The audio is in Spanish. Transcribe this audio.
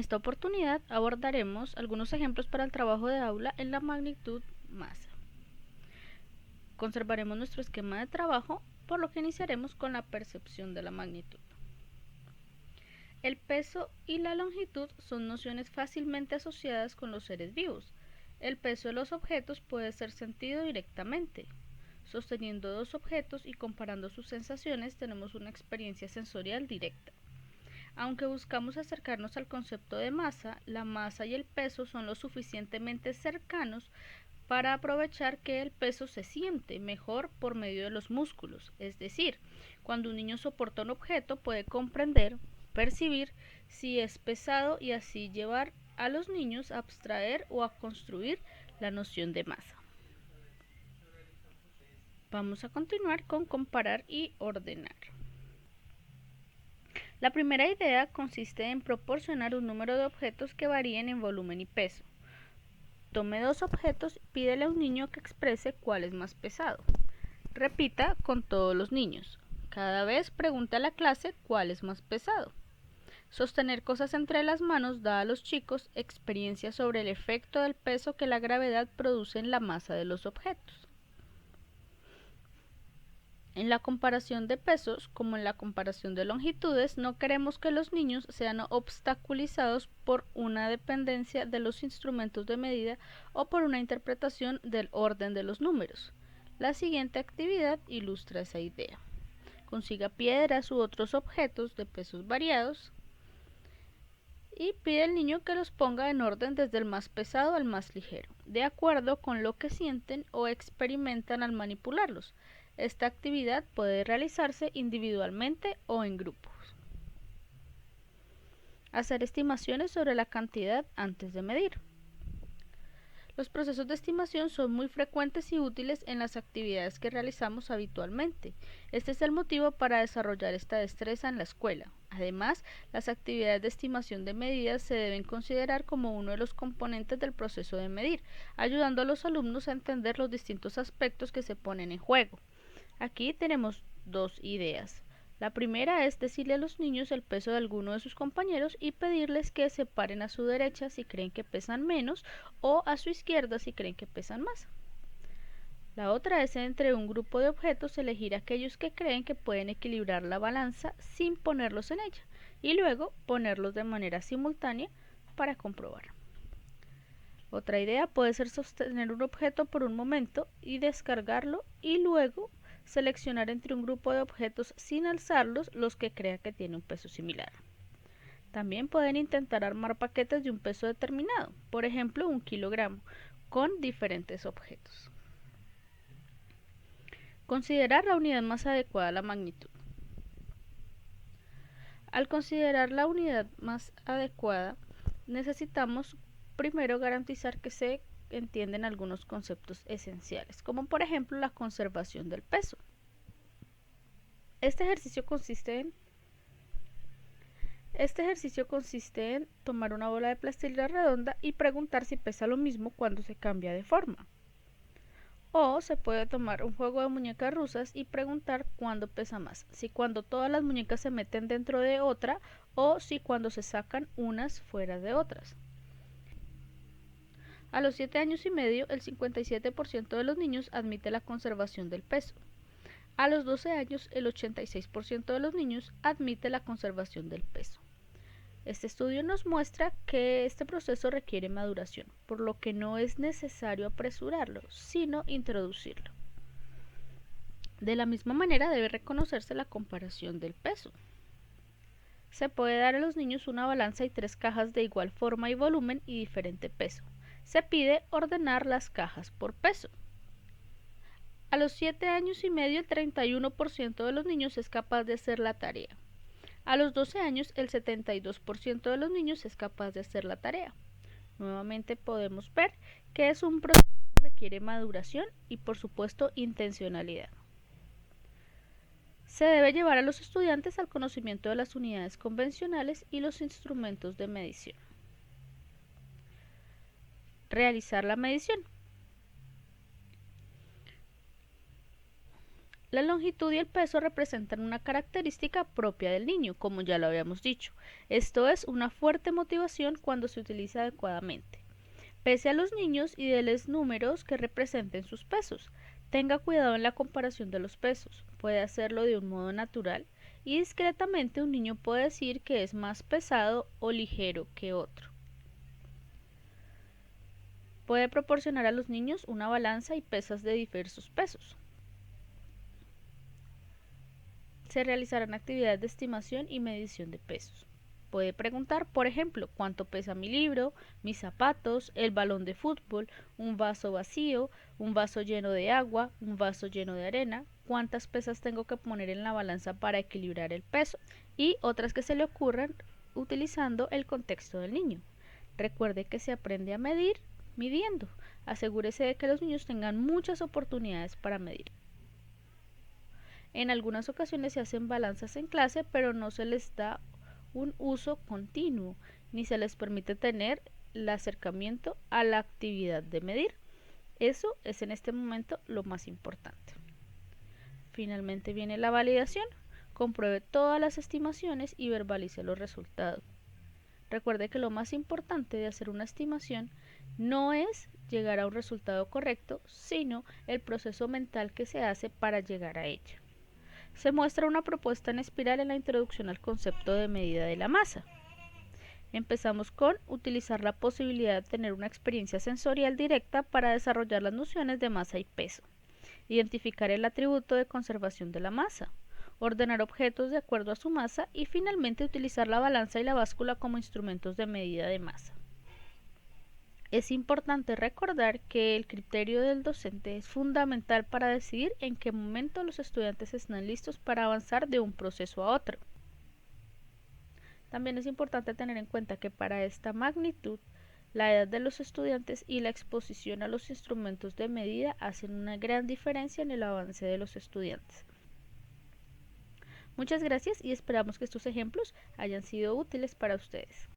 esta oportunidad abordaremos algunos ejemplos para el trabajo de aula en la magnitud masa. Conservaremos nuestro esquema de trabajo, por lo que iniciaremos con la percepción de la magnitud. El peso y la longitud son nociones fácilmente asociadas con los seres vivos. El peso de los objetos puede ser sentido directamente. Sosteniendo dos objetos y comparando sus sensaciones, tenemos una experiencia sensorial directa. Aunque buscamos acercarnos al concepto de masa, la masa y el peso son lo suficientemente cercanos para aprovechar que el peso se siente mejor por medio de los músculos. Es decir, cuando un niño soporta un objeto puede comprender, percibir si es pesado y así llevar a los niños a abstraer o a construir la noción de masa. Vamos a continuar con comparar y ordenar. La primera idea consiste en proporcionar un número de objetos que varíen en volumen y peso. Tome dos objetos y pídele a un niño que exprese cuál es más pesado. Repita con todos los niños. Cada vez pregunte a la clase cuál es más pesado. Sostener cosas entre las manos da a los chicos experiencia sobre el efecto del peso que la gravedad produce en la masa de los objetos. En la comparación de pesos, como en la comparación de longitudes, no queremos que los niños sean obstaculizados por una dependencia de los instrumentos de medida o por una interpretación del orden de los números. La siguiente actividad ilustra esa idea. Consiga piedras u otros objetos de pesos variados y pide al niño que los ponga en orden desde el más pesado al más ligero, de acuerdo con lo que sienten o experimentan al manipularlos. Esta actividad puede realizarse individualmente o en grupos. Hacer estimaciones sobre la cantidad antes de medir. Los procesos de estimación son muy frecuentes y útiles en las actividades que realizamos habitualmente. Este es el motivo para desarrollar esta destreza en la escuela. Además, las actividades de estimación de medidas se deben considerar como uno de los componentes del proceso de medir, ayudando a los alumnos a entender los distintos aspectos que se ponen en juego. Aquí tenemos dos ideas. La primera es decirle a los niños el peso de alguno de sus compañeros y pedirles que se paren a su derecha si creen que pesan menos o a su izquierda si creen que pesan más. La otra es entre un grupo de objetos elegir aquellos que creen que pueden equilibrar la balanza sin ponerlos en ella y luego ponerlos de manera simultánea para comprobar. Otra idea puede ser sostener un objeto por un momento y descargarlo y luego seleccionar entre un grupo de objetos sin alzarlos los que crea que tiene un peso similar. También pueden intentar armar paquetes de un peso determinado, por ejemplo 1 kilogramo, con diferentes objetos. Considerar la unidad más adecuada a la magnitud. Al considerar la unidad más adecuada, necesitamos primero garantizar que se entienden algunos conceptos esenciales, como por ejemplo la conservación del peso. Este ejercicio consiste en tomar una bola de plastilina redonda y preguntar si pesa lo mismo cuando se cambia de forma. O se puede tomar un juego de muñecas rusas y preguntar cuándo pesa más, si cuando todas las muñecas se meten dentro de otra o si cuando se sacan unas fuera de otras. A los 7 años y medio, el 57% de los niños admite la conservación del peso. A los 12 años, el 86% de los niños admite la conservación del peso. Este estudio nos muestra que este proceso requiere maduración, por lo que no es necesario apresurarlo, sino introducirlo. De la misma manera debe reconocerse la comparación del peso. Se puede dar a los niños una balanza y 3 cajas de igual forma y volumen y diferente peso. Se pide ordenar las cajas por peso. A los 7 años y medio, el 31% de los niños es capaz de hacer la tarea. A los 12 años, el 72% de los niños es capaz de hacer la tarea. Nuevamente podemos ver que es un proceso que requiere maduración y, por supuesto, intencionalidad. Se debe llevar a los estudiantes al conocimiento de las unidades convencionales y los instrumentos de medición. Realizar la medición. La longitud y el peso representan una característica propia del niño, como ya lo habíamos dicho. Esto es una fuerte motivación cuando se utiliza adecuadamente. Pese a los niños y déles números que representen sus pesos. Tenga cuidado en la comparación de los pesos. Puede hacerlo de un modo natural y discretamente un niño puede decir que es más pesado o ligero que otro. Puede proporcionar a los niños una balanza y pesas de diversos pesos. Se realizarán actividades de estimación y medición de pesos. Puede preguntar, por ejemplo, cuánto pesa mi libro, mis zapatos, el balón de fútbol, un vaso vacío, un vaso lleno de agua, un vaso lleno de arena, cuántas pesas tengo que poner en la balanza para equilibrar el peso y otras que se le ocurran utilizando el contexto del niño. Recuerde que se aprende a medir midiendo. Asegúrese de que los niños tengan muchas oportunidades para medir. En algunas ocasiones se hacen balanzas en clase, pero no se les da un uso continuo, ni se les permite tener el acercamiento a la actividad de medir. Eso es en este momento lo más importante. Finalmente viene la validación. Compruebe todas las estimaciones y verbalice los resultados. Recuerde que lo más importante de hacer una estimación no es llegar a un resultado correcto, sino el proceso mental que se hace para llegar a ella. Se muestra una propuesta en espiral en la introducción al concepto de medida de la masa. Empezamos con utilizar la posibilidad de tener una experiencia sensorial directa para desarrollar las nociones de masa y peso. Identificar el atributo de conservación de la masa. Ordenar objetos de acuerdo a su masa y finalmente utilizar la balanza y la báscula como instrumentos de medida de masa. Es importante recordar que el criterio del docente es fundamental para decidir en qué momento los estudiantes están listos para avanzar de un proceso a otro. También es importante tener en cuenta que para esta magnitud, la edad de los estudiantes y la exposición a los instrumentos de medida hacen una gran diferencia en el avance de los estudiantes. Muchas gracias y esperamos que estos ejemplos hayan sido útiles para ustedes.